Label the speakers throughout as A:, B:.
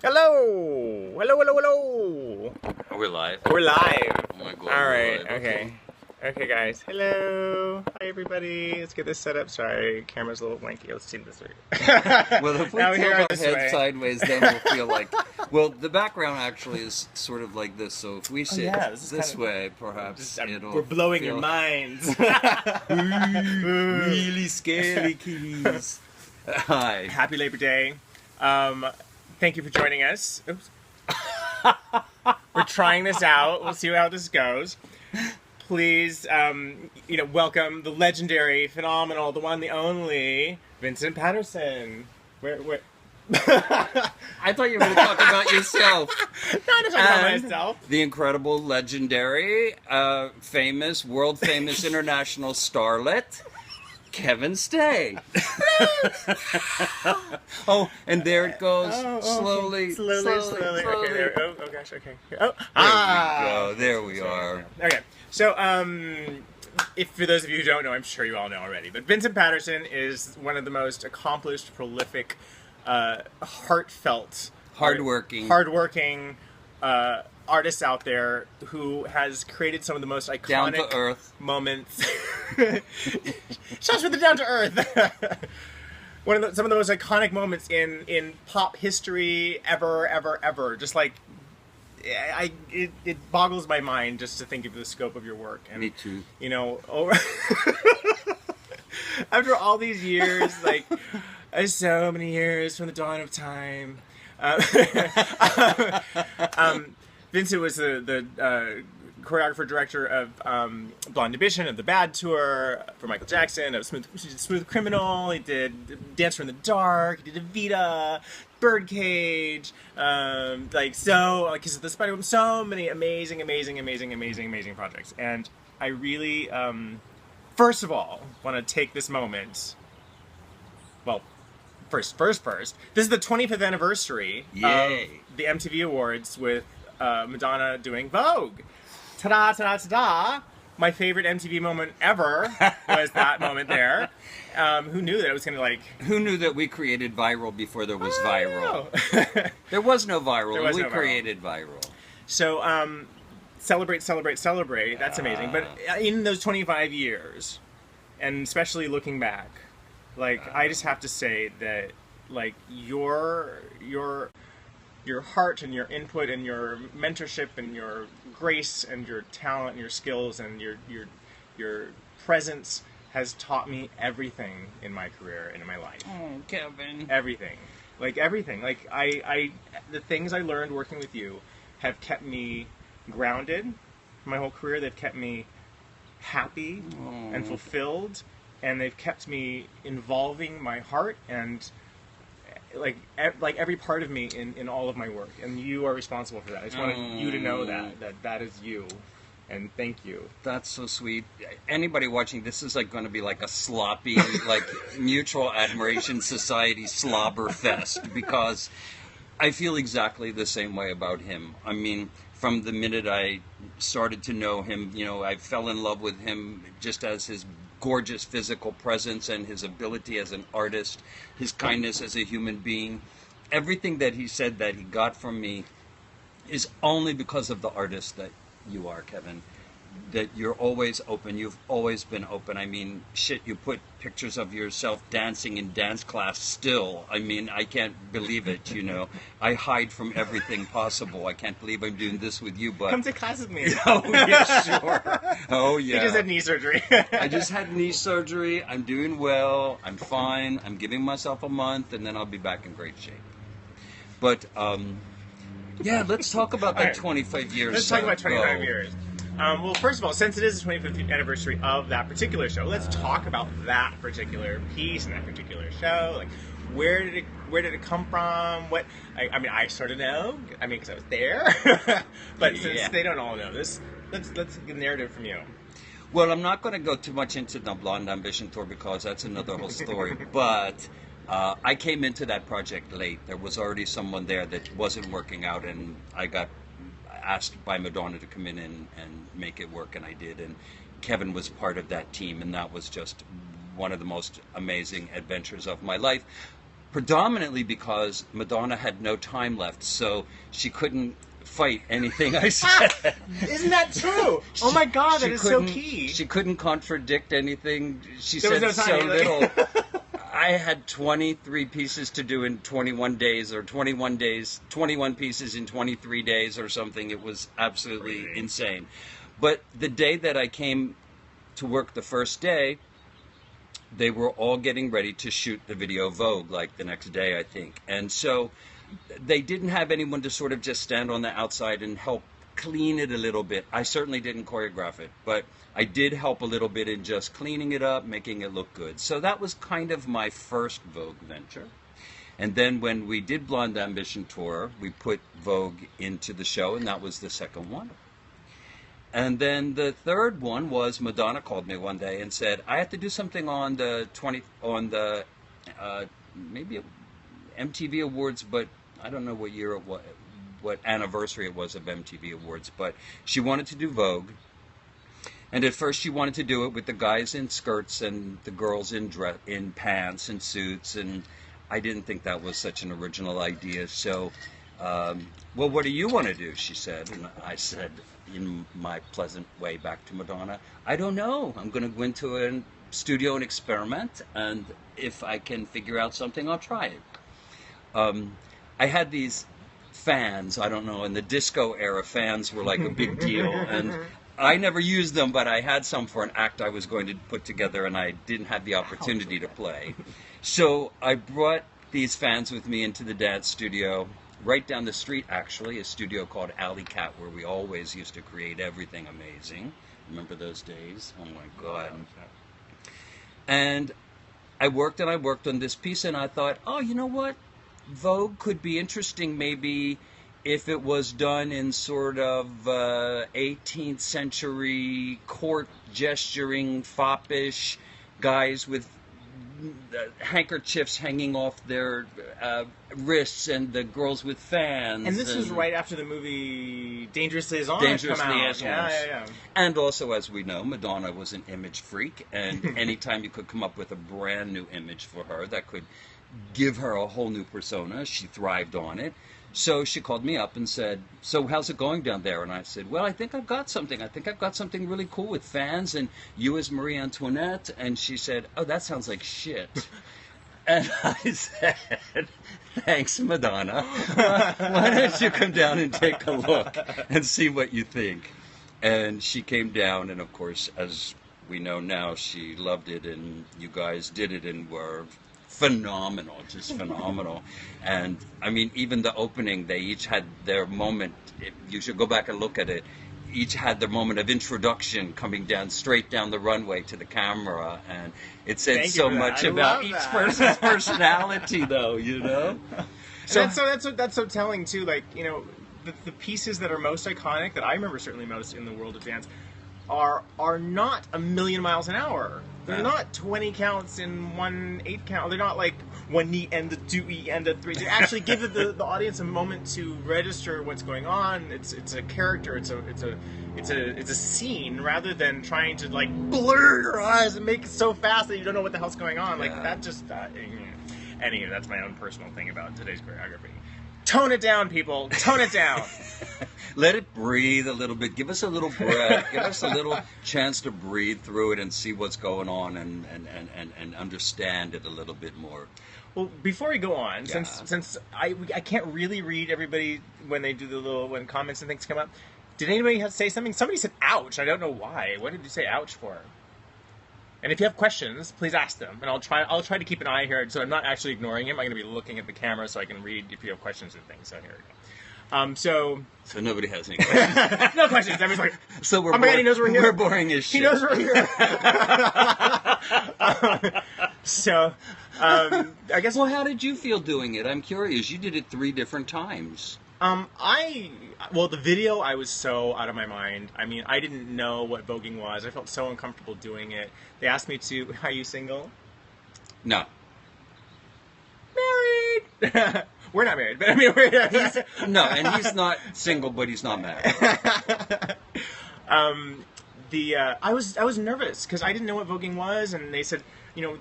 A: Hello! Hello, hello, hello!
B: We're live.
A: We're live!
B: Oh my god.
A: Alright,
B: Live.
A: okay. Okay, guys. Hello! Hi, everybody. Let's get this set up. Sorry, camera's a little wanky. Let's see this way.
B: Well, if we
A: Now
B: tilt
A: here
B: our
A: this
B: head
A: way.
B: sideways, then we'll feel like... Well, the background actually is sort of like this, so if we sit
A: yeah, this is
B: this
A: kind of-
B: way, perhaps it'll
A: We're blowing your
B: feel
A: minds.
B: really scary keys. Hi.
A: Happy Labor Day. Thank you for joining us. Oops. We're trying this out. We'll see how this goes. Please, welcome the legendary, phenomenal, the one, the only, Vincent Paterson. Where?
B: I thought you were going to talk about yourself.
A: Not about myself.
B: The incredible, legendary, famous, world-famous international starlet, Kevin Stea. Oh, and there it goes. Slowly.
A: Okay, there. Oh gosh. Okay. Oh.
B: There we are.
A: Okay. So, if for those of you who don't know, I'm sure you all know already, but Vincent Paterson is one of the most accomplished, prolific, heartfelt,
B: hardworking
A: artists out there who has created some of the most iconic
B: down to earth
A: moments. Shots for the down to earth. Some of the most iconic moments in pop history ever. Just like it boggles my mind just to think of the scope of your work. And,
B: me too.
A: You know, after all these years, like so many years from the dawn of time. Vincent was the choreographer, director of Blonde Ambition, of the Bad Tour, for Michael Jackson, of Smooth Criminal. He did Dancer in the Dark. He did Evita, Birdcage, Kiss of the Spider Woman. So many amazing projects. And I really, first of all, want to take this moment. Well, first. This is the 25th anniversary of the MTV Awards with Madonna doing Vogue. Ta-da, ta-da, ta-da! My favorite MTV moment ever was that moment there. Who knew that it was going to
B: Who knew that we created viral before there was viral? There was no viral, and we created viral.
A: So, celebrate. That's amazing. But in those 25 years, and especially looking back, I just have to say that, your heart and your input and your mentorship and your grace and your talent and your skills and your presence has taught me everything in my career and in my life.
B: Oh, Kevin.
A: Everything. I the things I learned working with you have kept me grounded my whole career. They've kept me happy and fulfilled, and they've kept me involving my heart and every part of me in all of my work, and you are responsible for that. I just wanted you to know that is you, and thank you.
B: That's so sweet. Anybody watching this is going to be like a sloppy mutual admiration society slobber fest, because I feel exactly the same way about him. I mean, from the minute I started to know him, I fell in love with him just as his gorgeous physical presence and his ability as an artist, his kindness as a human being. Everything that he said that he got from me is only because of the artist that you are, Kevin. That you're always open. You've always been open. I mean, you put pictures of yourself dancing in dance class still. I mean, I can't believe it, I hide from everything possible. I can't believe I'm doing this with you, but...
A: Come to class with me.
B: Oh, yeah, sure. Oh, yeah.
A: You just had knee surgery.
B: I just had knee surgery. I'm doing well. I'm fine. I'm giving myself a month, and then I'll be back in great shape. But, let's talk about that 25 years.
A: Let's talk about 25 years. Well, first of all, since it is the 25th anniversary of that particular show, let's talk about that particular piece and that particular show. Where did it come from? What? I sort of know. Because I was there. But since they don't all know this, let's get the narrative from you.
B: Well, I'm not going to go too much into the Blonde Ambition tour because that's another whole story. But I came into that project late. There was already someone there that wasn't working out, and I got asked by Madonna to come in and make it work, and I did. And Kevin was part of that team, and that was just one of the most amazing adventures of my life. predominantly because Madonna had no time left, so she couldn't fight anything I said.
A: Isn't that true? Oh my God, that is so key.
B: She couldn't contradict anything. She
A: There was
B: said
A: no
B: so
A: time, like-
B: little. I had 23 pieces to do in 21 days, or 21 pieces in 23 days or something. It was absolutely insane. But the day that I came to work the first day, they were all getting ready to shoot the video Vogue, like the next day, I think. And so they didn't have anyone to sort of just stand on the outside and help clean it a little bit. I certainly didn't choreograph it, but I did help a little bit in just cleaning it up, making it look good. So that was kind of my first Vogue venture. And then when we did Blonde Ambition Tour, we put Vogue into the show, and that was the second one. And then the third one was Madonna called me one day and said, I have to do something on the maybe MTV Awards, but I don't know what year it was, what anniversary it was of MTV Awards, but she wanted to do Vogue. And at first she wanted to do it with the guys in skirts and the girls in pants and suits, and I didn't think that was such an original idea. So, well, what do you want to do? She said, and I said, in my pleasant way back to Madonna, I don't know. I'm going to go into a studio and experiment, and if I can figure out something, I'll try it. I had these fans, I don't know, in the disco era, fans were like a big deal, and I never used them, but I had some for an act I was going to put together, and I didn't have the opportunity to play. So I brought these fans with me into the dance studio, right down the street, actually, a studio called Alley Cat, where we always used to create everything amazing. Remember those days? Oh my God. And I worked on this piece, and I thought, oh, you know what? Vogue could be interesting maybe if it was done in sort of 18th century court gesturing, foppish guys with handkerchiefs hanging off their wrists, and the girls with fans.
A: And this was right after the movie Dangerous Liaison
B: Dangerous
A: come out.
B: Liaisons.
A: Yeah.
B: And also, as we know, Madonna was an image freak, and anytime you could come up with a brand new image for her that could give her a whole new persona, she thrived on it. So she called me up and said, so how's it going down there? And I said, well, I think I've got something. I think I've got something really cool with fans and you as Marie Antoinette. And she said, oh, that sounds like shit. And I said, thanks, Madonna. Why don't you come down and take a look and see what you think? And she came down, and of course, as we know now, she loved it, and you guys did it and were phenomenal, just phenomenal. And I mean, even the opening, they each had their moment. You should go back and look at it. Each had their moment of introduction, coming down straight down the runway to the camera, and it said so much about each person's personality, though, you know.
A: So that's so telling too. Like, you know, the pieces that are most iconic, that I remember certainly most in the world of dance, are not a million miles an hour. They're not 20 counts in 1 8 count. They're not like 1 knee and a 2 E and a 3. They actually give the audience a moment to register what's going on. It's a character. It's a scene, rather than trying to like blur your eyes and make it so fast that you don't know what the hell's going on. Like that just. Anyway, that's my own personal thing about today's choreography. Tone it down, people. Tone it down.
B: Let it breathe a little bit. Give us a little breath. Give us a little chance to breathe through it and see what's going on and understand it a little bit more.
A: Well, before we go on, since I can't really read everybody when they do when comments and things come up, did anybody say something? Somebody said ouch. I don't know why. What did you say ouch for? And if you have questions, please ask them, and I'll try to keep an eye here, so I'm not actually ignoring him. I'm going to be looking at the camera so I can read if you have questions and things. So here we go. So nobody has any questions. No questions. Everyone's like,
B: so we're
A: oh my God, he knows we're here.
B: We're boring as shit.
A: He knows we're here. I guess.
B: Well, how did you feel doing it? I'm curious. You did it 3 different times.
A: The video, I was so out of my mind. I mean, I didn't know what voguing was. I felt so uncomfortable doing it. They asked me to, are you single?
B: No.
A: Married! We're not married, but I mean,
B: and he's not single, but he's not married.
A: I was nervous because I didn't know what voguing was, and they said, you know,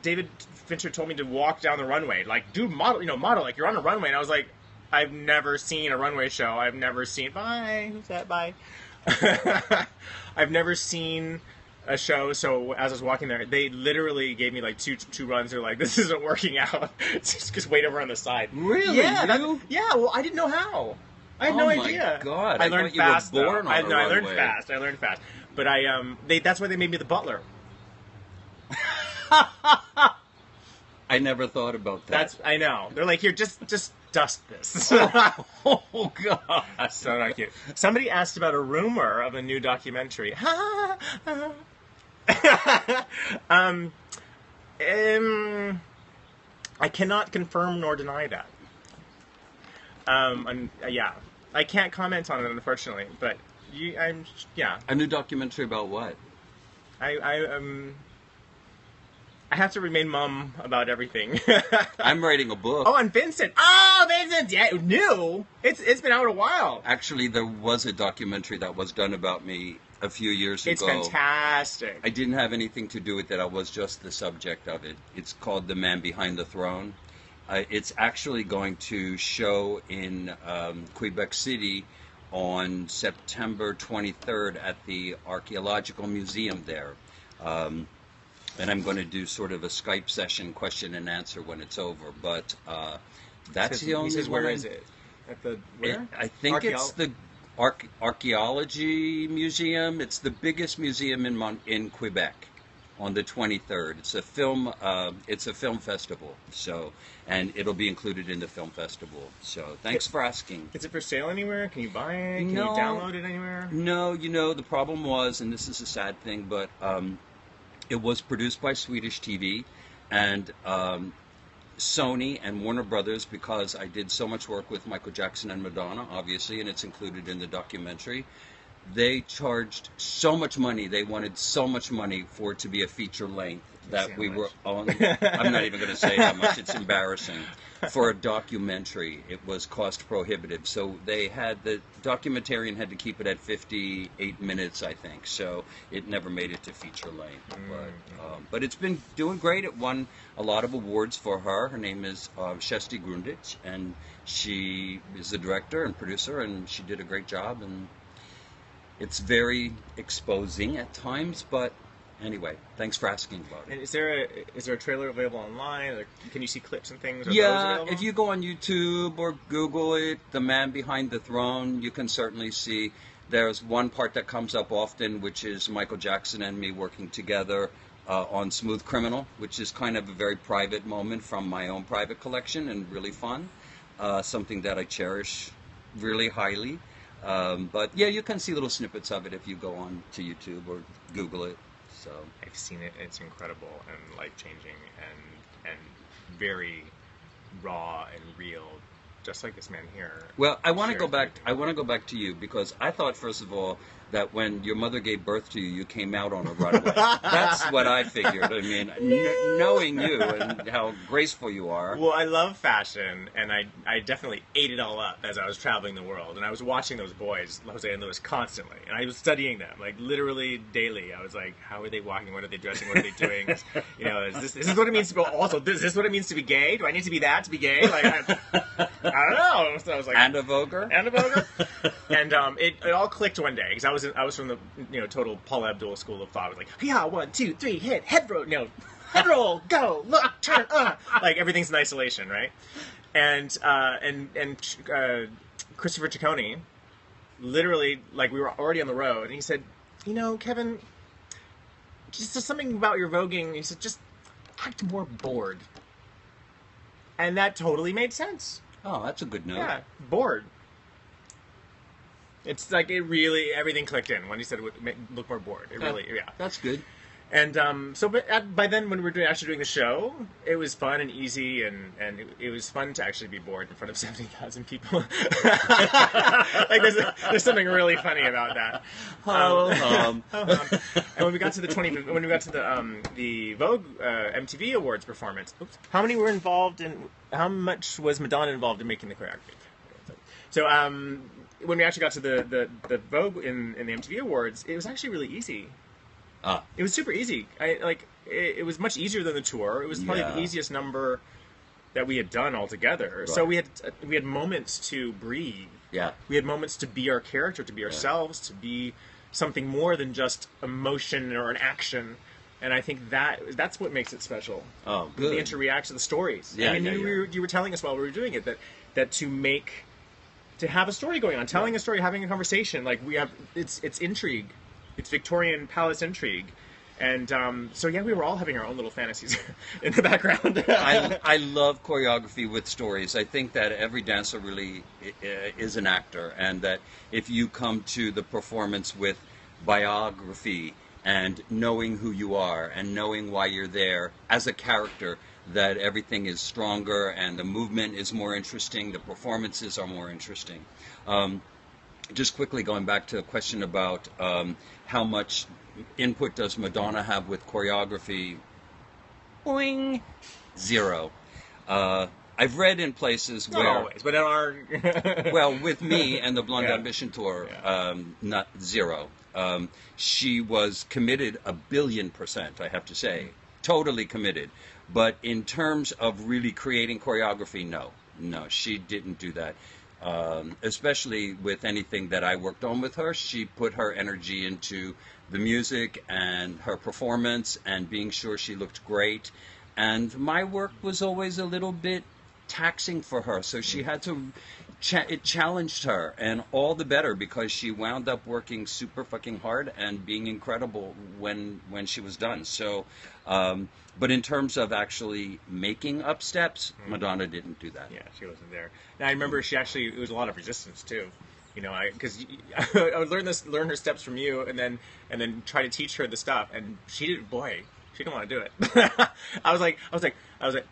A: David Fincher told me to walk down the runway, like do model, like you're on a runway, and I was like, I've never seen a runway show. I've never seen. Bye. Who's that? Bye. I've never seen a show. So as I was walking there, they literally gave me like two runs. They're like, this isn't working out. Just wait over on the side.
B: Really?
A: Yeah. Well, I didn't know how. I had no idea.
B: Oh my God!
A: I learned fast.
B: You were born on a
A: I learned
B: runway.
A: fast. I learned fast. But that's why they made me the butler.
B: I never thought about that.
A: I know. They're like, here, just dust this.
B: Oh God!
A: So not cute. Somebody asked about a rumor of a new documentary. I cannot confirm nor deny that. Yeah, I can't comment on it, unfortunately. But yeah.
B: A new documentary about what?
A: I have to remain mum about everything.
B: I'm writing a book.
A: Oh, and Vincent. Oh, Vincent. Yeah, new. It's been out a while.
B: Actually, there was a documentary that was done about me a few years
A: It's
B: ago.
A: fantastic.
B: I didn't have anything to do with it. I was just the subject of it. It's called The Man Behind the Throne. It's actually going to show in Quebec City on September 23rd at the Archaeological Museum there. And I'm going to do sort of a Skype session, question and answer when it's over. But that's the only one.
A: Where is it? At the where?
B: I think it's the Archaeology Museum. It's the biggest museum in Quebec. On the 23rd, it's a film. It's a film festival. So, and it'll be included in the film festival. So, thanks for asking.
A: Is it for sale anywhere? Can you buy it? Can
B: No.
A: you download it anywhere?
B: No, the problem was, and this is a sad thing, but it was produced by Swedish TV, and Sony and Warner Brothers, because I did so much work with Michael Jackson and Madonna, obviously, and it's included in the documentary. They charged so much money. They wanted so much money for it to be a feature length that we were on. I'm not even going to say how much. It's embarrassing. For a documentary, it was cost prohibitive. So the documentarian had to keep it at 58 minutes, I think. So it never made it to feature length. But it's been doing great. It won a lot of awards for her. Her name is Stea Grundich, and she is the director and producer, and she did a great job. And it's very exposing at times, but anyway, thanks for asking about it.
A: And is there a trailer available online? Or can you see clips and things? Are those
B: Yeah,
A: available?
B: if you go on YouTube or Google it, The Man Behind the Throne, you can certainly see. There's one part that comes up often, which is Michael Jackson and me working together on Smooth Criminal, which is kind of a very private moment from my own private collection and really fun. Something that I cherish really highly. But yeah, you can see little snippets of it if you go on to YouTube or Google it. So
A: I've seen it. It's incredible and life-changing and very raw and real, just like this man here.
B: well, I want to
A: shares
B: go back.
A: everything.
B: I want to go back to you because I thought, first of all, that when your mother gave birth to you, you came out on a runway. That's what I figured. I mean, knowing you and how graceful you are.
A: Well, I love fashion, and I definitely ate it all up as I was traveling the world. And I was watching those boys, Jose and Louis, constantly. And I was studying them, like, literally daily. I was like, how are they walking? What are they dressing? What are they doing? Is this what it means to go, also, is this what it means to be gay? Do I need to be that to be gay? Like, I don't know. So I was like...
B: And a voguer?
A: And a voguer. And it all clicked one day, because I was from the total Paula Abdul school of thought. I was like, yeah, 1, 2, 3, hit, head roll, go, look, turn, like everything's in isolation, right? And Christopher Ciccone, literally, like we were already on the road, and he said, Kevin, just something about your voguing. He said, just act more bored, and that totally made sense.
B: Oh, that's a good note.
A: Yeah, bored. It's like everything clicked in when he said it would look more bored. It really, yeah.
B: That's good.
A: And by then, when we were actually doing the show, it was fun and easy, and it was fun to actually be bored in front of 70,000 people. Like there's something really funny about that. And when we got to the Vogue MTV Awards performance, how much was Madonna involved in making the choreography? So when we actually got to the Vogue in the MTV Awards, it was actually really easy. It was super easy. It was much easier than the tour. It was probably the easiest number that we had done altogether. Right. So we had moments to breathe.
B: Yeah.
A: We had moments to be our character, to be ourselves, to be something more than just emotion or an action. And I think that's what makes it special.
B: Oh, good.
A: The interreaction, the stories.
B: Yeah,
A: I mean, you were telling us while we were doing it that to have a story going on, telling a story, having a conversation, like we have, it's intrigue, it's Victorian palace intrigue. And so we were all having our own little fantasies in the background.
B: I love choreography with stories. I think that every dancer really is an actor, and that if you come to the performance with biography and knowing who you are and knowing why you're there as a character, that everything is stronger and the movement is more interesting, the performances are more interesting. Just quickly going back to a question about how much input does Madonna have with choreography? Boing. 0. I've read in places where...
A: Not always, but in our...
B: well, with me and the Blonde Ambition Tour, not 0. She was committed 1,000,000,000%, I have to say. Totally committed. But in terms of really creating choreography, no, she didn't do that. Especially with anything that I worked on with her, she put her energy into the music and her performance and being sure she looked great. And my work was always a little bit taxing for her, so she had to... it challenged her, and all the better because she wound up working super fucking hard and being incredible when she was done. So, but in terms of actually making up steps, Madonna didn't do that.
A: Yeah, she wasn't there. And I remember it was a lot of resistance too. You know, because I would learn her steps from you, and then try to teach her the stuff, and she didn't want to do it. I was like,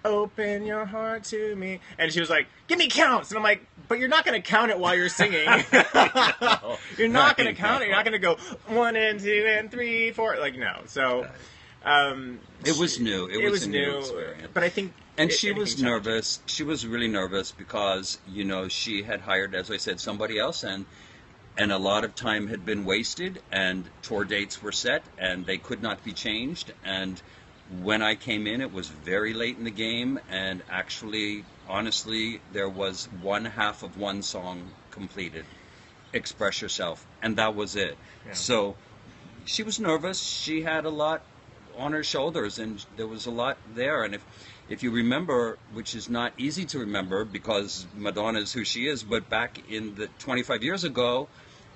A: open your heart to me. And she was like, give me counts. And I'm like, but you're not going to count it while you're singing. You're not going to count it. You're not going to go 1 and 2 and 3, 4. Like, no. So,
B: it was new. It was a new experience.
A: But I think...
B: And she was nervous. She was really nervous because, she had hired, as I said, somebody else, and a lot of time had been wasted, and tour dates were set, and they could not be changed. And when I came in, it was very late in the game, and actually, honestly, there was one half of one song completed, Express Yourself, and that was it. Yeah. So she was nervous. She had a lot on her shoulders, and there was a lot there. And if you remember, which is not easy to remember because Madonna is who she is, but back in the 25 years ago,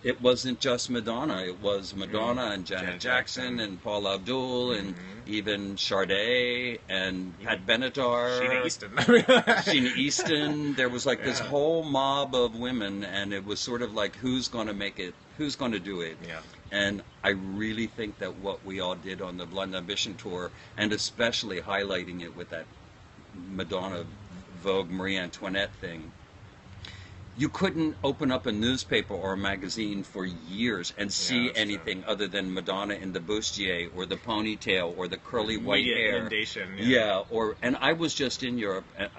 B: it wasn't just Madonna. It was Madonna and Janet Jackson and Paula Abdul and even Sade and Pat Benatar. Sheena Easton. There was like this whole mob of women, and it was sort of like, who's going to make it? Who's going to do it?
A: Yeah.
B: And I really think that what we all did on the Blonde Ambition Tour, and especially highlighting it with that Madonna Vogue Marie Antoinette thing, you couldn't open up a newspaper or a magazine for years and see anything other than Madonna in the bustier or the ponytail or the curly white hair.
A: Inundation.
B: And I was just in Europe a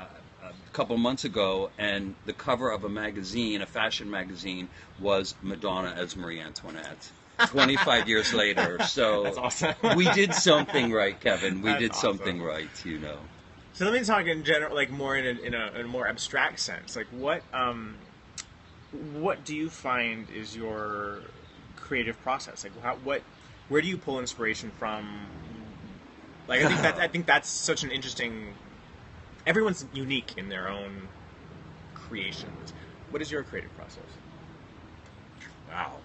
B: couple months ago, and the cover of a magazine, a fashion magazine, was Madonna as Marie Antoinette. 25 years later. So
A: that's awesome.
B: We did something right, Kevin. We did
A: awesome.
B: Something right,
A: So let me talk in general, like more in a more abstract sense. Like what do you find is your creative process? Like where do you pull inspiration from? Like I think that's such an interesting. Everyone's unique in their own creations. What is your creative process?
B: Wow.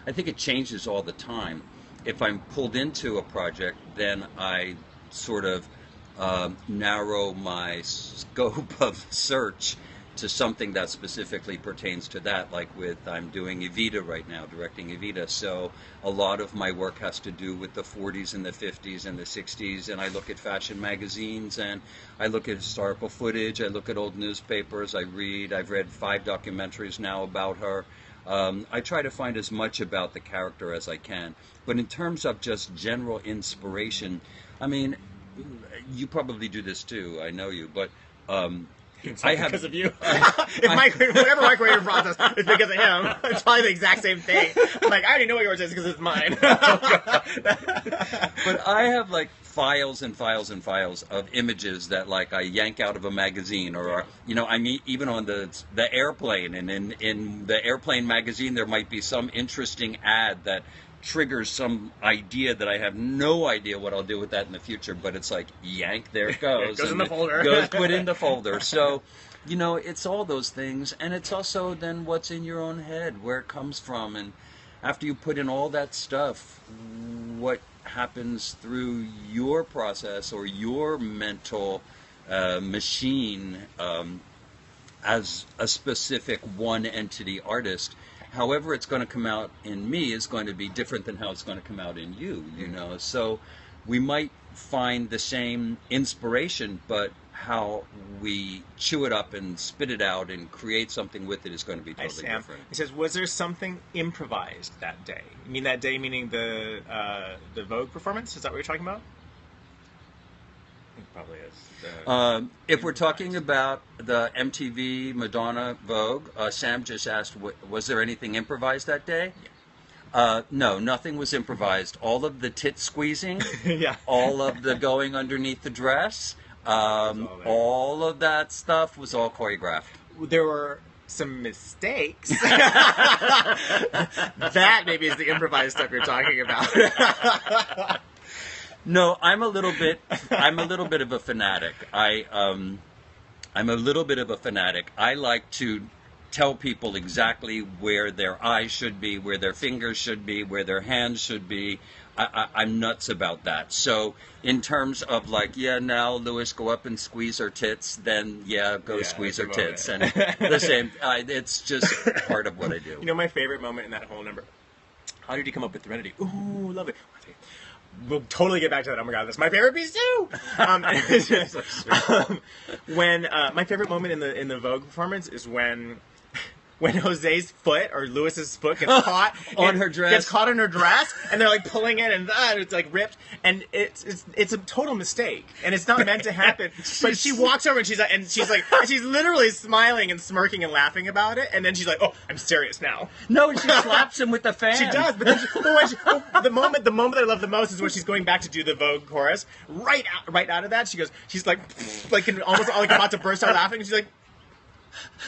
B: I think it changes all the time. If I'm pulled into a project, then I sort of narrow my scope of search to something that specifically pertains to that. Like I'm doing Evita right now, directing Evita. So a lot of my work has to do with the 40s and the 50s and the 60s. And I look at fashion magazines, and I look at historical footage. I look at old newspapers. I've read 5 documentaries now about her. I try to find as much about the character as I can. But in terms of just general inspiration, I mean, you probably do this too, I know you, but
A: It's
B: I
A: not
B: have
A: because of you. Whatever my creative process is because of him, it's probably the exact same thing. I'm like, I already know what yours is because it's mine.
B: But I have like files and files and files of images that like I yank out of a magazine, or I mean, even on the airplane, and in the airplane magazine there might be some interesting ad that triggers some idea that I have no idea what I'll do with that in the future, but it's like, yank, there it goes.
A: It goes in the folder.
B: Goes put in the folder. So, it's all those things, and it's also then what's in your own head, where it comes from, and after you put in all that stuff, what happens through your process or your mental machine as a specific one entity artist. However it's going to come out in me is going to be different than how it's going to come out in you, So we might find the same inspiration, but how we chew it up and spit it out and create something with it is going to be totally different.
A: He says, was there something improvised that day? You mean that day meaning the Vogue performance? Is that what you're talking about? I think it probably is.
B: If we're talking about the MTV Madonna Vogue, Sam just asked, was there anything improvised that day?
A: Yeah.
B: No, nothing was improvised. All of the tit squeezing,
A: yeah.
B: all of the going underneath the dress, all of that stuff was all choreographed.
A: There were some mistakes. That maybe is the improvised stuff you're talking about.
B: No, I'm a little bit of a fanatic. I'm a little bit of a fanatic. I like to tell people exactly where their eyes should be, where their fingers should be, where their hands should be. I'm nuts about that. So in terms of like, now Lewis, go up and squeeze her tits, then squeeze her tits. And the same, it's just part of what I do.
A: My favorite moment in that whole number, how did you come up with Threnody? Ooh, love it. We'll totally get back to that. Oh my god, that's my favorite piece too. When my favorite moment in the Vogue performance is when Jose's foot or Lewis's foot gets caught
B: on her dress,
A: and they're like pulling it, and it's like ripped, and it's a total mistake, and it's not meant to happen. But she walks over and she's literally smiling and smirking and laughing about it, and then she's like, "Oh, I'm serious now."
B: No, and she slaps him with the fan.
A: She does, but then the moment that I love the most is when she's going back to do the Vogue chorus. Right out of that, she's like almost like about to burst out laughing, and she's like,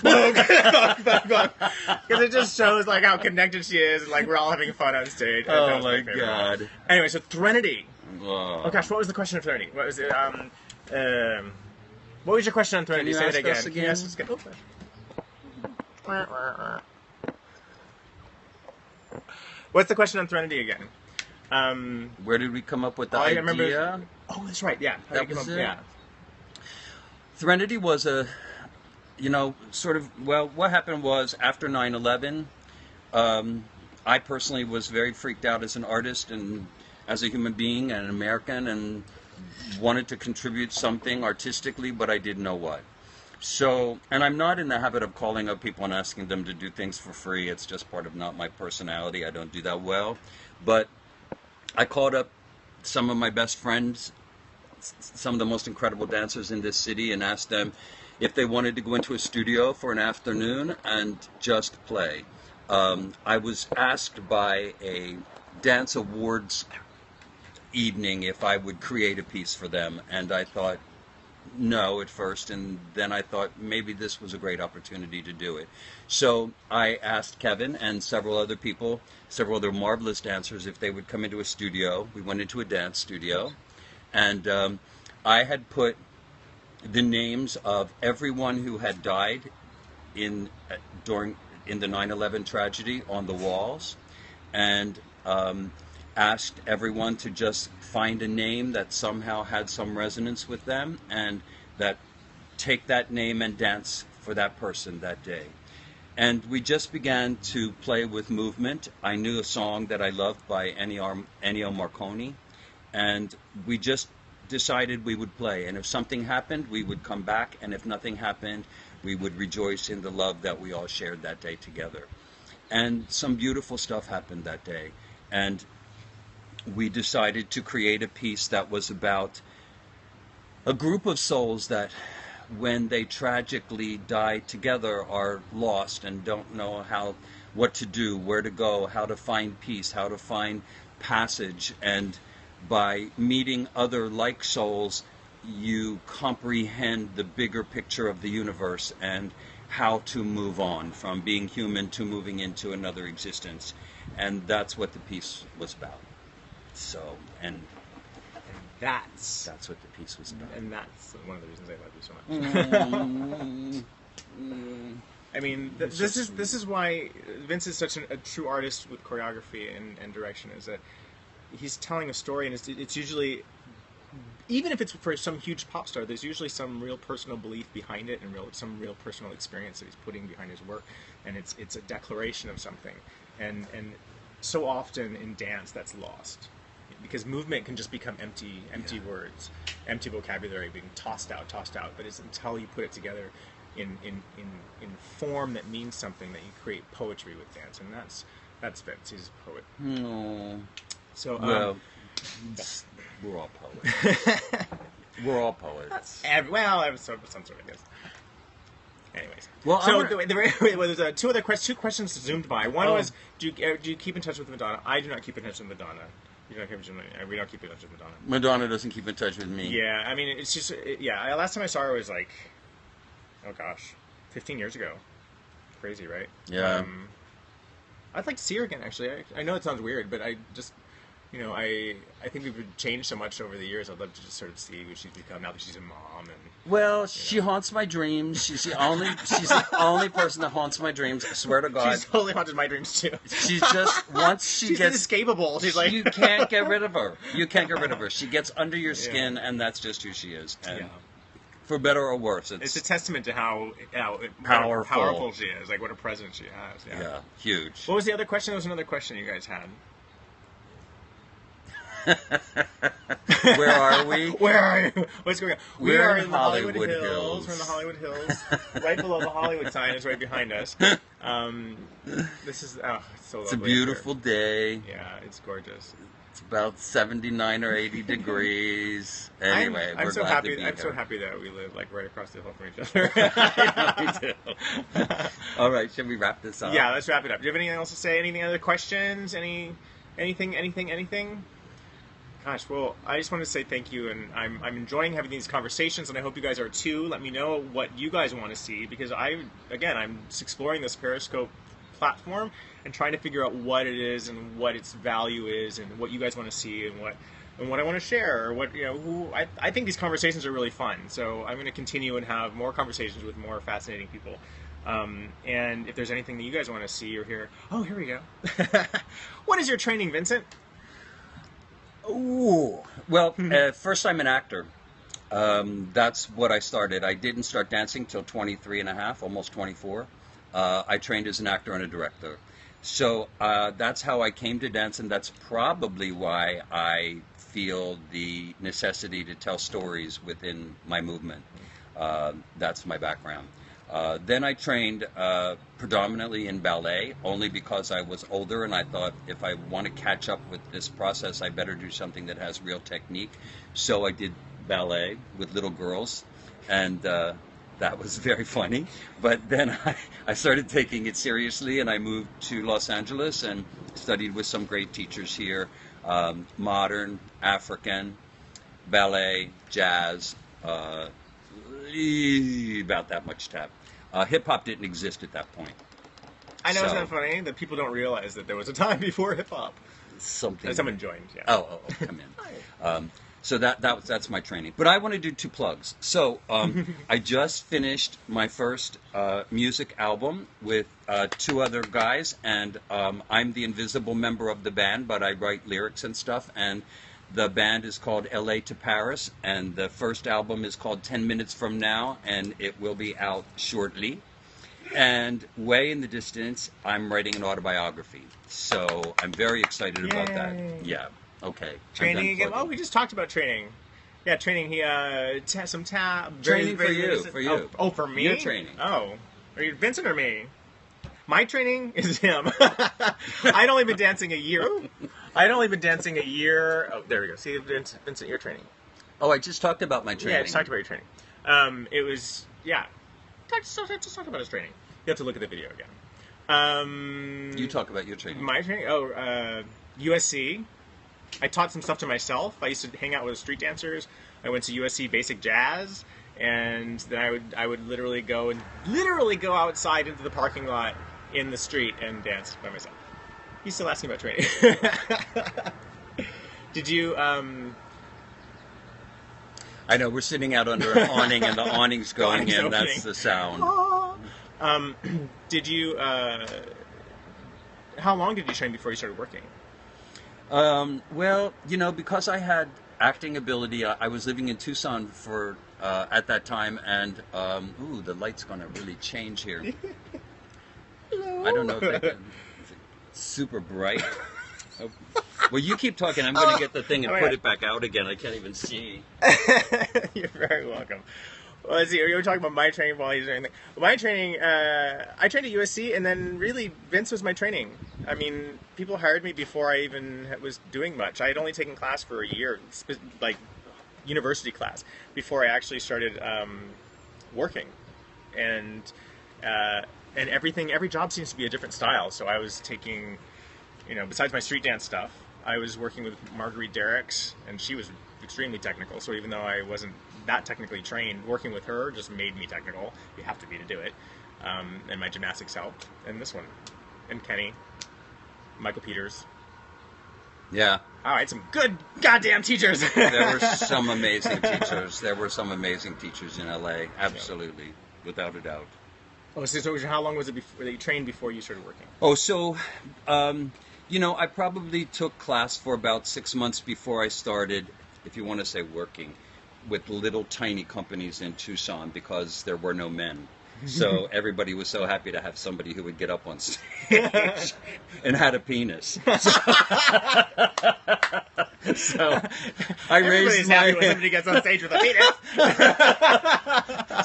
A: Vogue. Because it just shows like how connected she is, and like we're all having fun on stage.
B: Oh my god.
A: Anyway, so Threnody.
B: Oh
A: gosh, what was the question of Threnody? What was it? What was your question on Threnody? Say it again. Can you ask us again? What's the question on Threnody again?
B: Where did we come up with the idea?
A: I remember. Oh, that's right. Yeah,
B: that was it.
A: Yeah.
B: Threnody was a. What happened was after 9/11, I personally was very freaked out as an artist and as a human being and an American, and wanted to contribute something artistically, but I didn't know what. So, and I'm not in the habit of calling up people and asking them to do things for free. It's just part of not my personality. I don't do that well. But I called up some of my best friends, some of the most incredible dancers in this city, and asked them if they wanted to go into a studio for an afternoon and just play. I was asked by a dance awards evening if I would create a piece for them, and I thought no at first, and then I thought maybe this was a great opportunity to do it. So I asked Kevin and several other people, several other marvelous dancers, if they would come into a studio. We went into a dance studio, and I had put the names of everyone who had died in the 9/11 tragedy on the walls, and asked everyone to just find a name that somehow had some resonance with them, and that take that name and dance for that person that day. And we just began to play with movement. I knew a song that I loved by Ennio Morricone, and we just decided we would play, and if something happened we would come back, and if nothing happened we would rejoice in the love that we all shared that day together. And some beautiful stuff happened that day, and we decided to create a piece that was about a group of souls that when they tragically die together, are lost and don't know what to do, where to go, how to find peace, how to find passage. And by meeting other like souls, you comprehend the bigger picture of the universe and how to move on from being human to moving into another existence. And that's what the piece was about. So, and
A: That's
B: what the piece was about.
A: and that's one of the reasons I love you so much. I mean, this is why Vince is such a true artist with choreography and direction. Is that he's telling a story, and it's usually, even if it's for some huge pop star, there's usually some real personal belief behind it, and some real personal experience that he's putting behind his work, and it's a declaration of something, and so often in dance that's lost. Because movement can just become empty words, empty vocabulary being tossed out. But it's until you put it together in form that means something that you create poetry with dance, and that's Vince. He's a poet.
B: No.
A: So
B: Well, we're all poets. We're all poets.
A: Some sort of, I guess. Anyways,
B: Well,
A: so there's two questions zoomed by. One was, do you keep in touch with Madonna? I do not keep in touch with Madonna. We don't keep in touch with Madonna.
B: Madonna doesn't keep in touch with me.
A: Yeah, I mean, it's just, last time I saw her was like, 15 years ago. Crazy, right?
B: Yeah.
A: I'd like to see her again, actually. I know it sounds weird, but I just, I think we've changed so much over the years. I'd love to just sort of see who she's become now that she's a mom. And
B: Well, she haunts my dreams. She's the only person that haunts my dreams. I swear to God.
A: she's totally haunted my dreams too.
B: She's just, once she's
A: inescapable. She's like,
B: you can't get rid of her. You can't get rid of her. She gets under your skin, and that's just who she is. And for better or worse, it's
A: a testament to how powerful she is. Like what a presence she has.
B: Yeah, huge.
A: What was the other question? There was another question you guys had.
B: Where are we?
A: Where are you? What's going on? We
B: We're
A: are
B: in
A: in the
B: Hollywood
A: Hollywood
B: Hills.
A: Hills. We're in the Hollywood Hills. Right below the Hollywood sign is right behind us. This is it's so lovely.
B: It's a beautiful day.
A: Yeah, it's gorgeous.
B: It's about 79 or 80 degrees. Anyway,
A: I'm
B: we're
A: so
B: glad
A: happy.
B: to be
A: I'm
B: here.
A: so happy that we live like right across the hill from each other. I know we do.
B: All right, should we wrap this up?
A: Yeah, let's wrap it up. Do you have anything else to say? Any other questions? Anything? Gosh, well, I just want to say thank you, and I'm enjoying having these conversations, and I hope you guys are too. Let me know what you guys want to see, because I'm just exploring this Periscope platform and trying to figure out what it is and what its value is and what you guys want to see and what I want to share, or what I think these conversations are really fun. So I'm going to continue and have more conversations with more fascinating people. And if there's anything that you guys want to see or hear, here we go. What is your training, Vincent?
B: Ooh. Well, first I'm an actor. That's what I started. I didn't start dancing till 23 and a half, almost 24. I trained as an actor and a director. So that's how I came to dance, and that's probably why I feel the necessity to tell stories within my movement. That's my background. Then I trained predominantly in ballet, only because I was older and I thought if I want to catch up with this process, I better do something that has real technique. So I did ballet with little girls, and that was very funny. But then I started taking it seriously, and I moved to Los Angeles and studied with some great teachers here, modern, African, ballet, jazz, about that much tap. Hip-hop didn't exist at that point.
A: I know, isn't that funny? That people don't realize that there was a time before hip-hop. Someone joined, yeah.
B: Oh, come in. So that's my training. But I want to do two plugs. So I just finished my first music album with two other guys, and I'm the invisible member of the band, but I write lyrics and stuff, and the band is called LA to Paris, and the first album is called 10 Minutes From Now, and it will be out shortly. And way in the distance, I'm writing an autobiography. So I'm very excited about that. Yeah. Okay.
A: Training again? Oh, we just talked about training. Yeah, training. Some
B: training for you.
A: Oh, for me?
B: Your training.
A: Oh. Are you Vincent or me? My training is him. I'd only been dancing a year. Oh, there we go. See, Vincent, your training.
B: Oh, I just talked about my training.
A: Yeah, I just talked about your training. It was, yeah. Just talk about his training. You have to look at the video again.
B: You talk about your training.
A: My training? USC. I taught some stuff to myself. I used to hang out with street dancers. I went to USC Basic Jazz, and then I would literally go outside into the parking lot in the street and dance by myself. He's still asking about training. Did you?
B: I know we're sitting out under an awning, and the awning's going in. That's the sound.
A: Did you? How long did you train before you started working?
B: Well, because I had acting ability, I was living in Tucson for at that time, and the light's going to really change here. I don't know if I can. It's super bright. Oh. Well, you keep talking. I'm going to get the thing and put it back out again. I can't even see.
A: You're very welcome. Well, let's see. You were talking about my training while he's doing anything. My training, I trained at USC, and then really Vince was my training. I mean, people hired me before I even was doing much. I had only taken class for a year, like university class, before I actually started working. And every job seems to be a different style. So I was taking, besides my street dance stuff, I was working with Marguerite Derricks, and she was extremely technical. So even though I wasn't that technically trained, working with her just made me technical. You have to be to do it. And my gymnastics helped. And this one. And Kenny. Michael Peters.
B: Yeah.
A: All right, some good goddamn teachers.
B: There were some amazing teachers. There were some amazing teachers in LA. Absolutely. Yeah. Without a doubt.
A: Oh, so how long was it before that you trained before you started working?
B: Oh, so, I probably took class for about 6 months before I started, if you want to say working, with little tiny companies in Tucson because there were no men. So everybody was so happy to have somebody who would get up on stage and had a penis. So I raised my hand. When somebody gets on stage with a penis.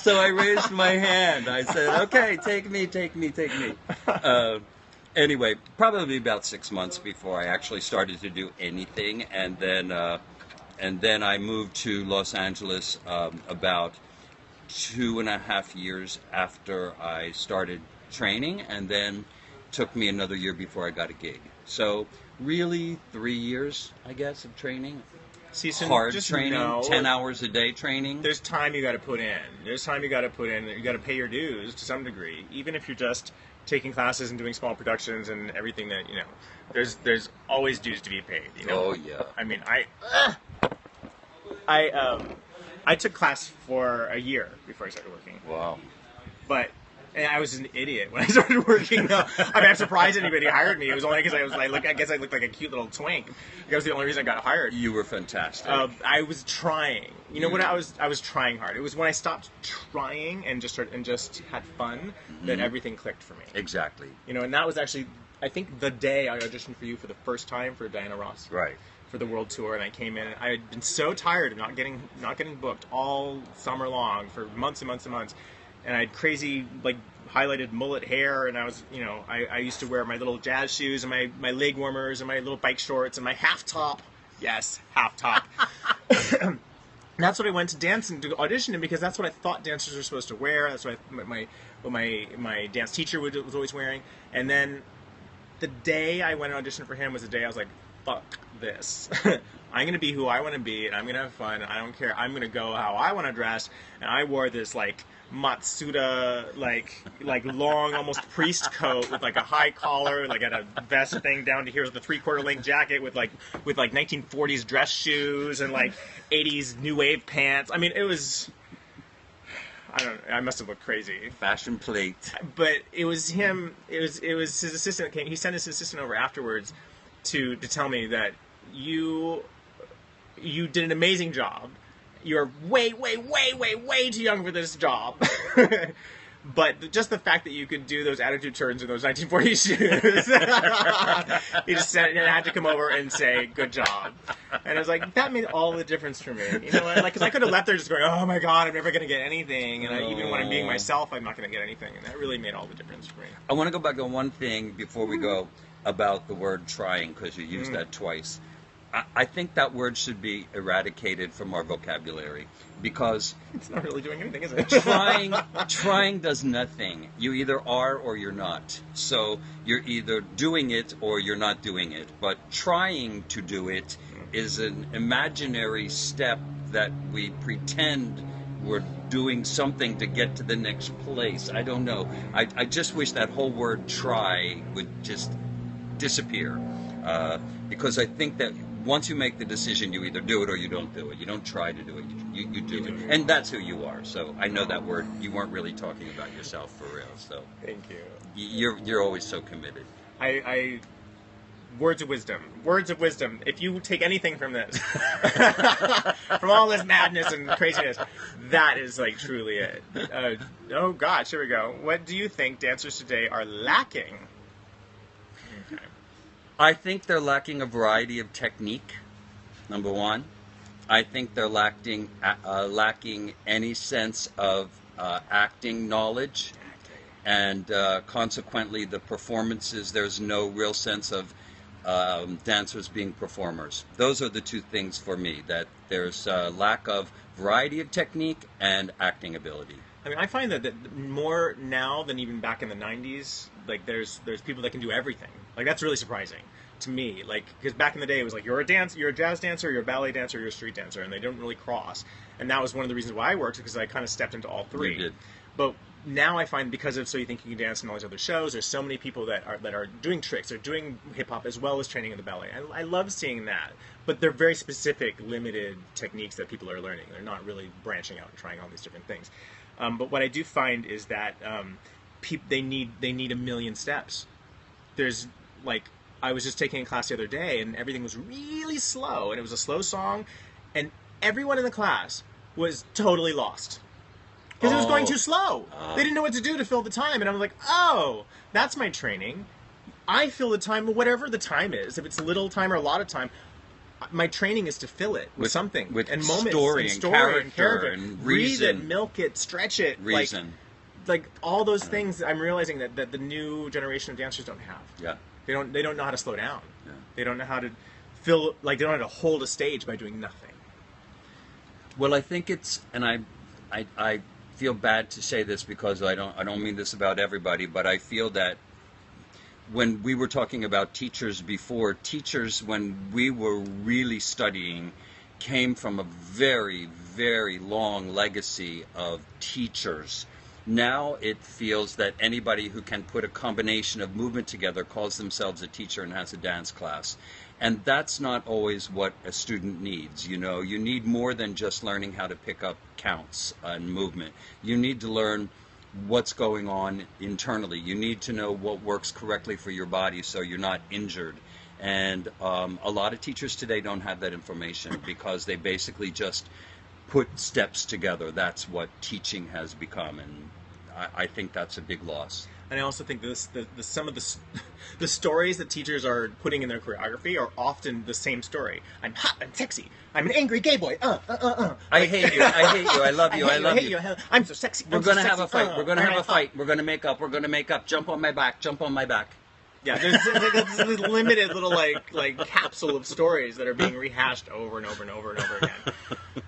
B: So I raised my hand. I said, "Okay, take me." Anyway, probably about 6 months before I actually started to do anything, and then I moved to Los Angeles about 2.5 years after I started training, and then took me another year before I got a gig. So really 3 years, I guess, of training. Hard training, 10 hours a day training.
A: There's time you got to put in. You got to pay your dues to some degree, even if you're just taking classes and doing small productions and everything that, there's always dues to be paid.
B: Oh, yeah.
A: I mean, I took class for a year before I started working.
B: Wow.
A: But I was an idiot when I started working. I mean, I'm surprised anybody hired me. It was only because I guess I looked like a cute little twink. That was the only reason I got hired.
B: You were fantastic.
A: I was trying. What I was trying hard. It was when I stopped trying and just had fun that everything clicked for me.
B: Exactly.
A: And that was actually, I think, the day I auditioned for you for the first time for Diana Ross.
B: Right.
A: For the world tour, and I came in, and I had been so tired of not getting booked all summer long for months and months and months, and I had crazy highlighted mullet hair, and I was I used to wear my little jazz shoes and my leg warmers and my little bike shorts and my half top. Yes, half top. And that's what I went to dance and to audition in, because that's what I thought dancers were supposed to wear. That's what my dance teacher was always wearing. And then the day I went and auditioned for him was the day I was like, fuck this. I'm going to be who I want to be, and I'm going to have fun. I don't care. I'm going to go how I want to dress. And I wore this Matsuda long almost priest coat with a high collar, had a vest thing down to here with a 3/4 length jacket with 1940s dress shoes and 80s new wave pants. I mean, it was, I must have looked crazy.
B: Fashion plate.
A: But it was him. It was his assistant that came. He sent his assistant over afterwards to tell me that you did an amazing job. You're way too young for this job. But just the fact that you could do those attitude turns in those 1940s shoes, he just had to come over and say, good job. And I was like, that made all the difference for me. You know what? Because I could have left there just going, oh my God, I'm never going to get anything. And even when I'm being myself, I'm not going to get anything. And that really made all the difference for me.
B: I want to go back on one thing before we go about the word trying, because you used that twice. I think that word should be eradicated from our vocabulary because
A: It's not really doing anything, is it?
B: trying does nothing. You either are or you're not. So you're either doing it or you're not doing it. But trying to do it is an imaginary step that we pretend we're doing something to get to the next place. I don't know. I just wish that whole word try would just disappear. Because I think that once you make the decision, you either do it or you don't do it. You don't try to do it. You do it. And that's who you are. So I know that word, you weren't really talking about yourself for real. So
A: Thank you.
B: You're always so committed.
A: I words of wisdom. Words of wisdom. If you take anything from this, from all this madness and craziness, that is like truly it. Oh gosh, here we go. What do you think dancers today are lacking? Okay.
B: I think they're lacking a variety of technique, number one. I think they're lacking any sense of acting knowledge. And consequently, the performances, there's no real sense of dancers being performers. Those are the two things for me, that there's a lack of variety of technique and acting ability.
A: I mean, I find that more now than even back in the 90s, like there's people that can do everything. Like that's really surprising to me. Like, because back in the day it was like you're a jazz dancer, you're a ballet dancer, you're a street dancer, and they don't really cross. And that was one of the reasons why I worked, because I kind of stepped into all three.
B: You did.
A: But now I find, because of So You Think You Can Dance and all these other shows, there's so many people that are doing tricks, they're doing hip hop as well as training in the ballet. I love seeing that, but they're very specific, limited techniques that people are learning. They're not really branching out and trying all these different things. But what I do find is that they need a million steps. There's like, I was just taking a class the other day, and everything was really slow, and it was a slow song, and everyone in the class was totally lost. Because it was going too slow. They didn't know what to do to fill the time. And I'm like, oh, that's my training. I fill the time, whatever the time is. If it's little time or a lot of time, my training is to fill it with something.
B: With
A: and moments,
B: story
A: and
B: character
A: and
B: reason.
A: Breathe it, milk it, stretch it.
B: Reason.
A: Like all those things I'm realizing that the new generation of dancers don't have.
B: Yeah.
A: They don't know how to slow down.
B: Yeah.
A: They don't know how to fill, like they don't know how to hold a stage by doing nothing.
B: Well, I think it's, and I feel bad to say this because I don't mean this about everybody, but I feel that when we were talking about teachers before, teachers when we were really studying came from a very, very long legacy of teachers. Now it feels that anybody who can put a combination of movement together calls themselves a teacher and has a dance class. And that's not always what a student needs. You know, you need more than just learning how to pick up counts and movement. You need to learn what's going on internally. You need to know what works correctly for your body so you're not injured. And a lot of teachers today don't have that information because they basically just put steps together. That's what teaching has become, and I think that's a big loss.
A: And I also think some of the stories that teachers are putting in their choreography are often the same story. I'm hot, I'm sexy, I'm an angry gay boy.
B: I hate you. I love you. I love you.
A: I'm so sexy.
B: We're gonna have a fight. We're gonna have a fight. We're gonna make up. We're gonna make up. Jump on my back. Jump on my back.
A: Yeah, there's this limited little like capsule of stories that are being rehashed over and over and over and over again.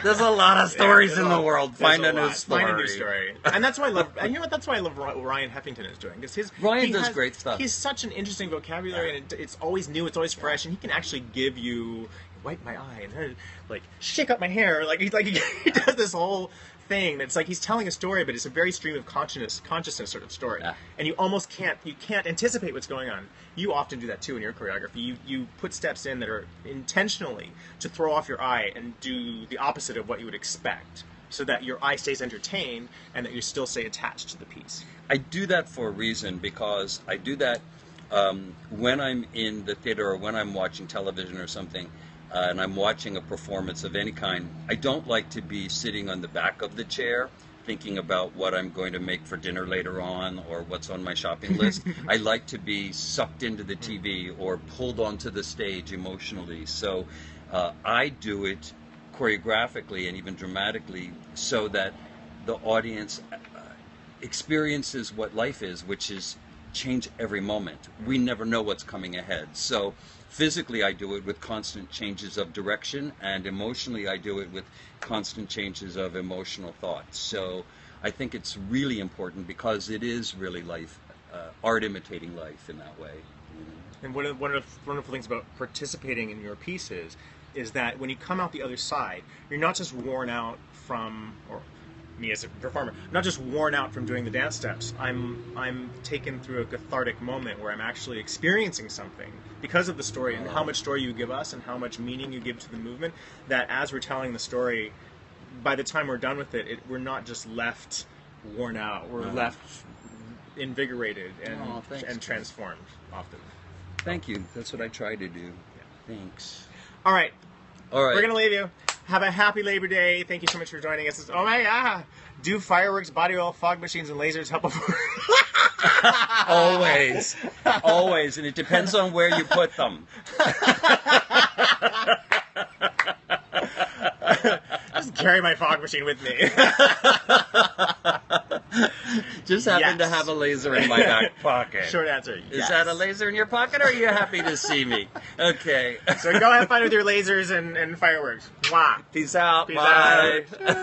B: There's a lot of stories in the world. Find a new story.
A: Find a new story. And that's why I love. And you know what? That's why I love what Ryan Heffington is doing. Because
B: Ryan does great stuff.
A: He's such an interesting vocabulary, and it's always new. It's always fresh, and he can actually give you wipe my eye and like shake up my hair. Like he does this whole thing. It's like he's telling a story, but it's a very stream of consciousness sort of story. Yeah. And you almost can't anticipate what's going on. You often do that too in your choreography. You put steps in that are intentionally to throw off your eye and do the opposite of what you would expect, so that your eye stays entertained and that you still stay attached to the piece.
B: I do that for a reason, because I do that when I'm in the theater or when I'm watching television or something. And I'm watching a performance of any kind, I don't like to be sitting on the back of the chair thinking about what I'm going to make for dinner later on or what's on my shopping list. I like to be sucked into the TV or pulled onto the stage emotionally. So I do it choreographically and even dramatically so that the audience experiences what life is, which is change every moment. We never know what's coming ahead. So physically, I do it with constant changes of direction, and emotionally, I do it with constant changes of emotional thoughts. So I think it's really important because it is really life, art imitating life in that way.
A: And one of the wonderful things about participating in your pieces is that when you come out the other side, you're not just worn out from, or me as a performer, not just worn out from doing the dance steps. I'm taken through a cathartic moment where I'm actually experiencing something because of the story and how much story you give us and how much meaning you give to the movement, that as we're telling the story, by the time we're done with it, we're not just left worn out. We're left invigorated and transformed often.
B: Thank you. That's what I try to do. Yeah. Thanks.
A: All right.
B: All right.
A: We're going to leave you. Have a happy Labor Day. Thank you so much for joining us. Oh my God. Do fireworks, body oil, fog machines, and lasers help afford?
B: Always. Always. And it depends on where you put them.
A: Just carry my fog machine with me.
B: Just happen to have a laser in my back pocket.
A: Short answer, yes.
B: Is that a laser in your pocket, or are you happy to see me? Okay.
A: So go have fun with your lasers and fireworks. Mwah.
B: Peace out.
A: Peace
B: Bye.
A: out.